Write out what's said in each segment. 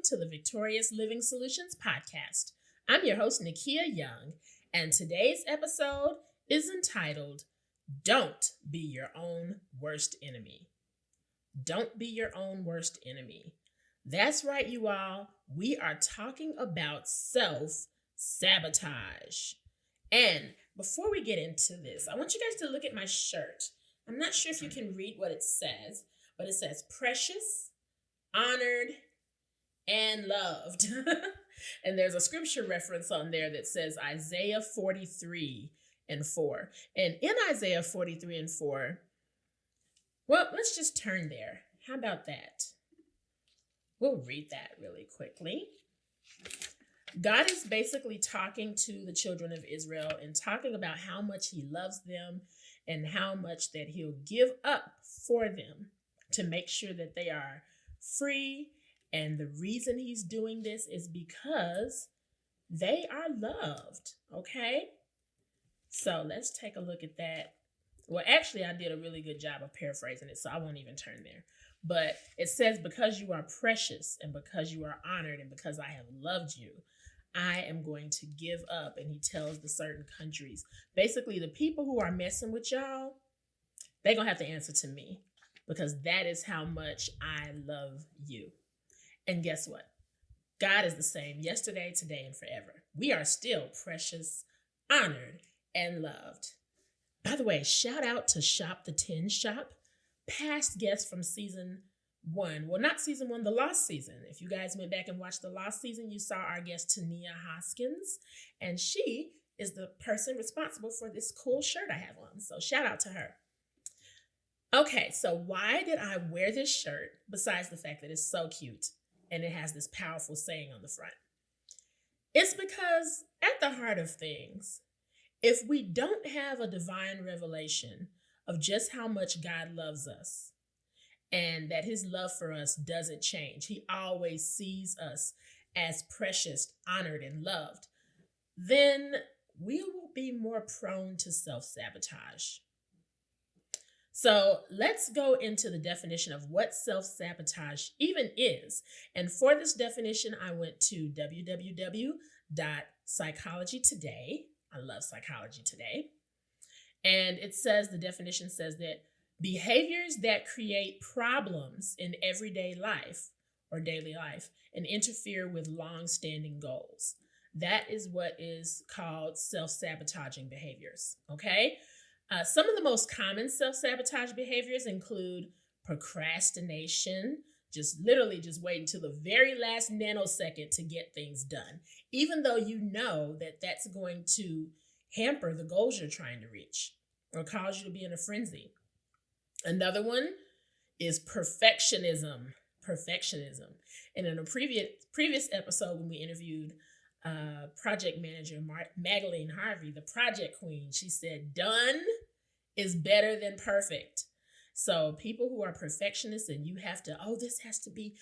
to the Victorious Living Solutions podcast. I'm your host, Nikeya Young, and today's episode is entitled, Don't Be Your Own Worst Enemy. Don't be your own worst enemy. That's right, you all. We are talking about self-sabotage. And before we get into this, I want you guys to look at my shirt. I'm not sure if you can read what it says, but it says precious, honored, and loved. And there's a scripture reference on there that says Isaiah 43:4. And in Isaiah 43:4, well, let's just turn there. How about that? We'll read that really quickly. God is basically talking to the children of Israel and talking about how much he loves them and how much that he'll give up for them to make sure that they are free. And the reason he's doing this is because they are loved, okay? So let's take a look at that. Well, actually, I did a really good job of paraphrasing it, so I won't even turn there. But it says, because you are precious and because you are honored and because I have loved you, I am going to give up. And he tells the certain countries, basically the people who are messing with y'all, they're going to have to answer to me because that is how much I love you. And guess what? God is the same yesterday, today, and forever. We are still precious, honored, and loved. By the way, shout out to Shop the Tin Shop, past guests from season 1. Well, not season 1, the lost season. If you guys went back and watched the lost season, you saw our guest Tania Hoskins, and she is the person responsible for this cool shirt I have on. So shout out to her. Okay, so why did I wear this shirt besides the fact that it's so cute and it has this powerful saying on the front? It's because at the heart of things, if we don't have a divine revelation of just how much God loves us and that his love for us doesn't change, he always sees us as precious, honored, and loved, then we will be more prone to self-sabotage. So let's go into the definition of what self-sabotage even is. And for this definition, I went to www.Psychology Today. I love Psychology Today. And it says, the definition says that behaviors that create problems in everyday life or daily life and interfere with long-standing goals. That is what is called self-sabotaging behaviors, okay? Some of the most common self-sabotage behaviors include procrastination, just wait until the very last nanosecond to get things done, even though you know that that's going to hamper the goals you're trying to reach or cause you to be in a frenzy. Another one is perfectionism. And in a previous episode when we interviewed project manager Magdalene Harvey, the project queen, she said, done is better than perfect. So people who are perfectionists and you have to, this has to be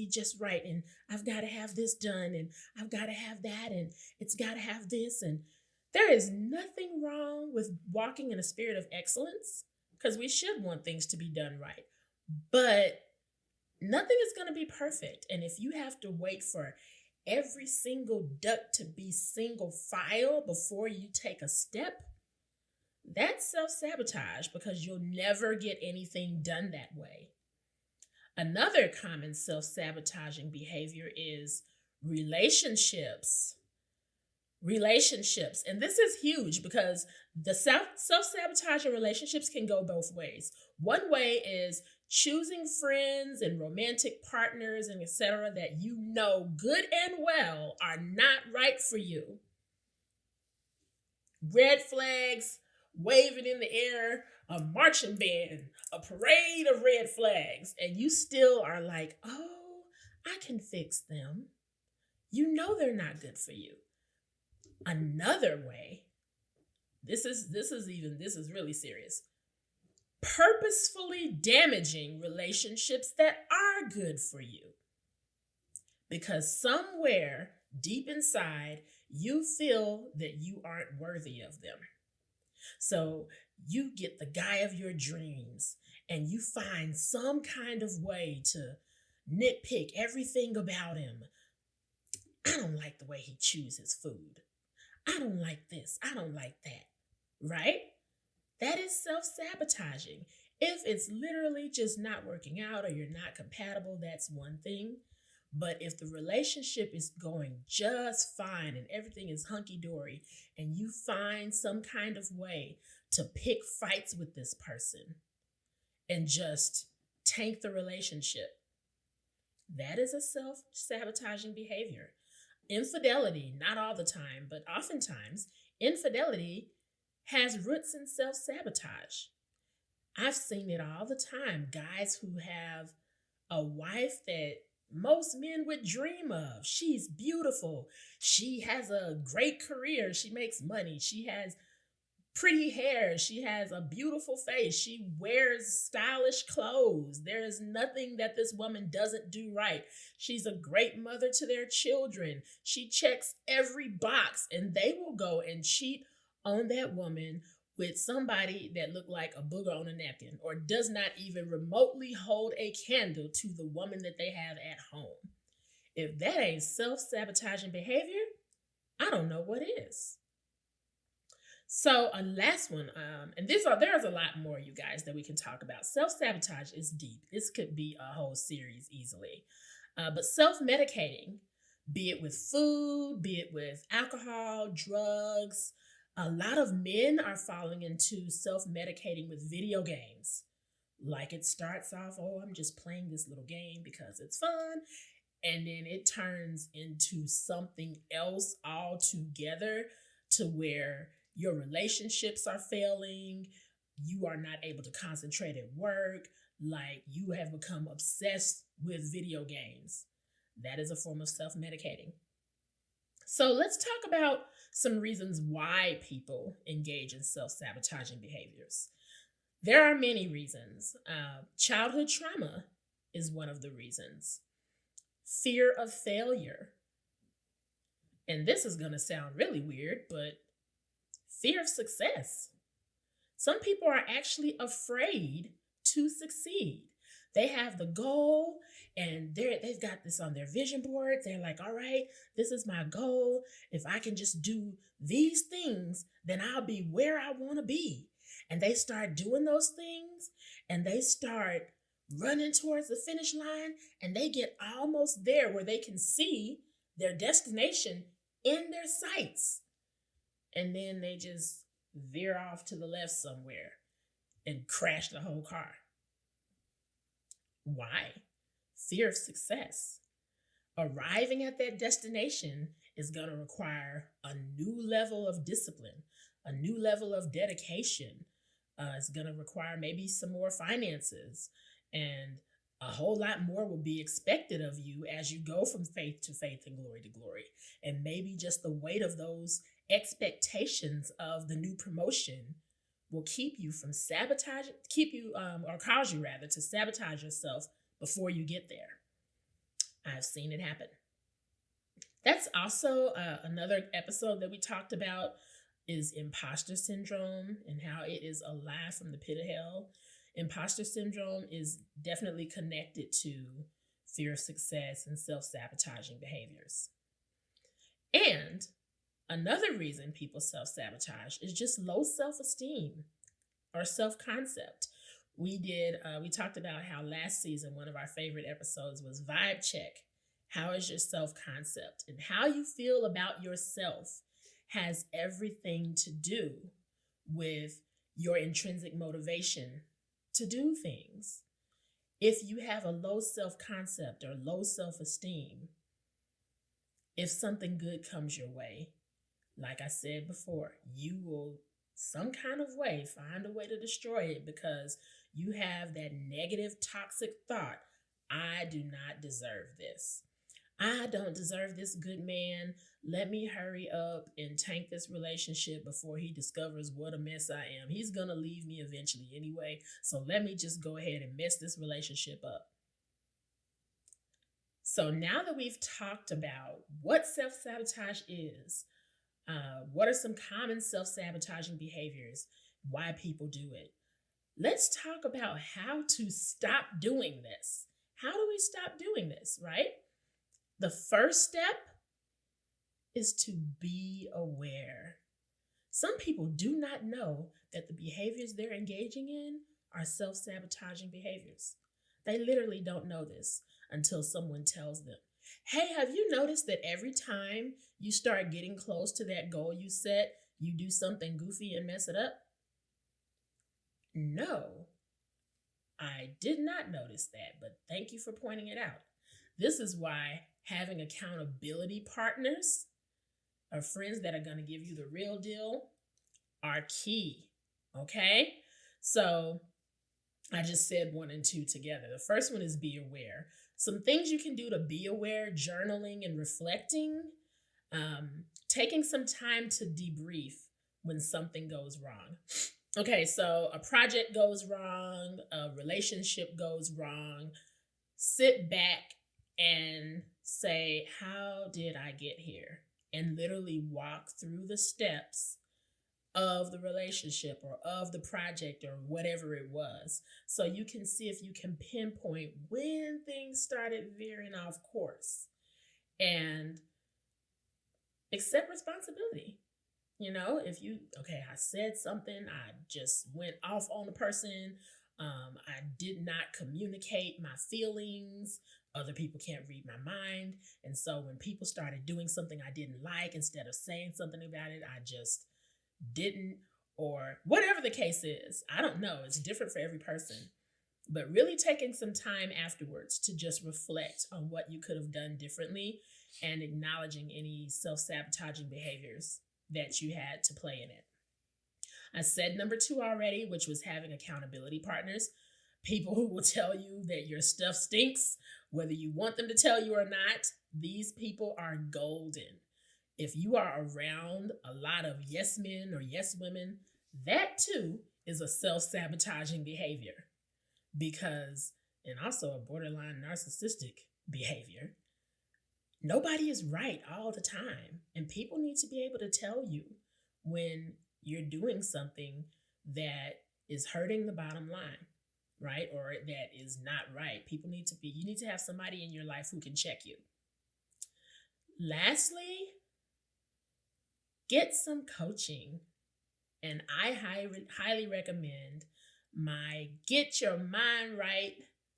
just right. And I've got to have this done and I've got to have that and it's got to have this. And there is nothing wrong with walking in a spirit of excellence because we should want things to be done right. But nothing is going to be perfect. And if you have to wait for every single duck to be single file before you take a step, that's self-sabotage because you'll never get anything done that way. Another common self-sabotaging behavior is relationships. And this is huge because the self-sabotaging relationships can go both ways. One way is choosing friends and romantic partners and etc. that you know good and well are not right for you. Red flags waving in the air, a marching band, a parade of red flags, and you still are like, I can fix them. You know they're not good for you. Another way, this is really serious. Purposefully damaging relationships that are good for you. Because somewhere deep inside, you feel that you aren't worthy of them. So you get the guy of your dreams and you find some kind of way to nitpick everything about him. I don't like the way he chews his food. I don't like this. I don't like that. Right? That is self-sabotaging. If it's literally just not working out or you're not compatible, that's one thing. But if the relationship is going just fine and everything is hunky-dory and you find some kind of way to pick fights with this person and just tank the relationship, that is a self-sabotaging behavior. Infidelity, not all the time, but oftentimes, infidelity has roots in self-sabotage. I've seen it all the time. Guys who have a wife that most men would dream of. She's beautiful. She has a great career. She makes money. She has pretty hair. She has a beautiful face. She wears stylish clothes. There is nothing that this woman doesn't do right. She's a great mother to their children. She checks every box, and they will go and cheat on that woman with somebody that looked like a booger on a napkin or does not even remotely hold a candle to the woman that they have at home. If that ain't self-sabotaging behavior, I don't know what is. So a last one, and there's a lot more, you guys, that we can talk about. Self-sabotage is deep. This could be a whole series easily. But self-medicating, be it with food, be it with alcohol, drugs, a lot of men are falling into self-medicating with video games. Like it starts off, oh, I'm just playing this little game because it's fun. And then it turns into something else altogether to where your relationships are failing. You are not able to concentrate at work. Like you have become obsessed with video games. That is a form of self-medicating. So let's talk about some reasons why people engage in self-sabotaging behaviors. There are many reasons. Childhood trauma is one of the reasons. Fear of failure. And this is going to sound really weird, but fear of success. Some people are actually afraid to succeed. They have the goal and they've got this on their vision board. They're like, all right, this is my goal. If I can just do these things, then I'll be where I want to be. And they start doing those things and they start running towards the finish line and they get almost there where they can see their destination in their sights. And then they just veer off to the left somewhere and crash the whole car. Why? Fear of success. Arriving at that destination is going to require a new level of discipline, a new level of dedication. It's going to require maybe some more finances, and a whole lot more will be expected of you as you go from faith to faith and glory to glory. And maybe just the weight of those expectations of the new promotion will keep you from sabotaging, or cause you rather to sabotage yourself before you get there. I've seen it happen. That's also another episode that we talked about is imposter syndrome and how it is a lie from the pit of hell. Imposter syndrome is definitely connected to fear of success and self-sabotaging behaviors. And another reason people self-sabotage is just low self-esteem or self-concept. We talked about how last season, one of our favorite episodes was Vibe Check. How is your self-concept? And how you feel about yourself has everything to do with your intrinsic motivation to do things. If you have a low self-concept or low self-esteem, if something good comes your way, like I said before, you will some kind of way find a way to destroy it because you have that negative, toxic thought. I do not deserve this. I don't deserve this good man. Let me hurry up and tank this relationship before he discovers what a mess I am. He's going to leave me eventually anyway, so let me just go ahead and mess this relationship up. So now that we've talked about what self-sabotage is, what are some common self-sabotaging behaviors, why people do it, let's talk about how to stop doing this. how do we stop doing this, right? The first step is to be aware. Some people do not know that the behaviors they're engaging in are self-sabotaging behaviors. They literally don't know this until someone tells them, hey, have you noticed that every time you start getting close to that goal you set, you do something goofy and mess it up? No, I did not notice that, but thank you for pointing it out. This is why having accountability partners or friends that are going to give you the real deal are key. Okay? So I just said 1 and 2 together. The first one is be aware. Some things you can do to be aware: journaling and reflecting, taking some time to debrief when something goes wrong. Okay, so a project goes wrong, a relationship goes wrong. Sit back and say, how did I get here? And literally walk through the steps of the relationship or of the project or whatever it was. So you can see if you can pinpoint when things started veering off course and accept responsibility. If I said something, I just went off on the person. I did not communicate my feelings. Other people can't read my mind. And so when people started doing something I didn't like, instead of saying something about it, I just didn't, or whatever the case is. I don't know. It's different for every person. But really taking some time afterwards to just reflect on what you could have done differently and acknowledging any self-sabotaging behaviors that you had to play in it. I said number 2 already, which was having accountability partners. People who will tell you that your stuff stinks, whether you want them to tell you or not. These people are golden. If you are around a lot of yes men or yes women, that too is a self-sabotaging behavior, and also a borderline narcissistic behavior. Nobody is right all the time, and people need to be able to tell you when you're doing something that is hurting the bottom line, right? Or that is not right. You need to have somebody in your life who can check you. Lastly, get some coaching. And I highly recommend my Get Your Mind Right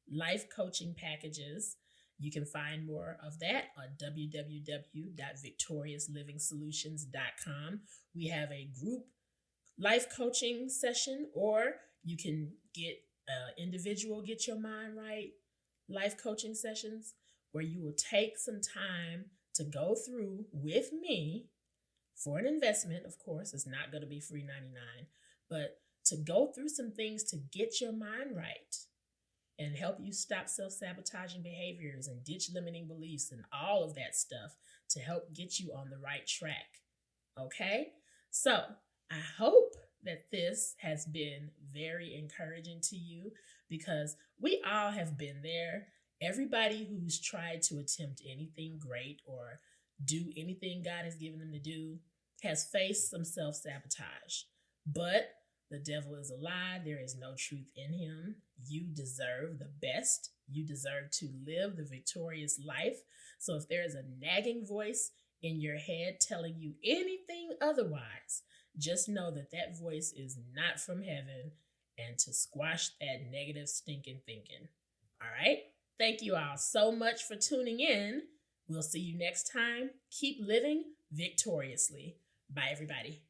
life coaching packages. You can find more of that on www.victoriousliving.solutions.com. We have a group life coaching session, or you can get individual Get Your Mind Right life coaching sessions where you will take some time to go through with me for an investment. Of course, it's not going to be free 99, but to go through some things to get your mind right and help you stop self-sabotaging behaviors and ditch limiting beliefs and all of that stuff to help get you on the right track. Okay? So I hope that this has been very encouraging to you, because we all have been there. Everybody who's tried to attempt anything great or do anything God has given them to do has faced some self-sabotage. But the devil is a lie. There is no truth in him. You deserve the best. You deserve to live the victorious life. So if there is a nagging voice in your head telling you anything otherwise, just know that that voice is not from heaven, and to squash that negative stinking thinking. All right? Thank you all so much for tuning in. We'll see you next time. Keep living victoriously. Bye, everybody.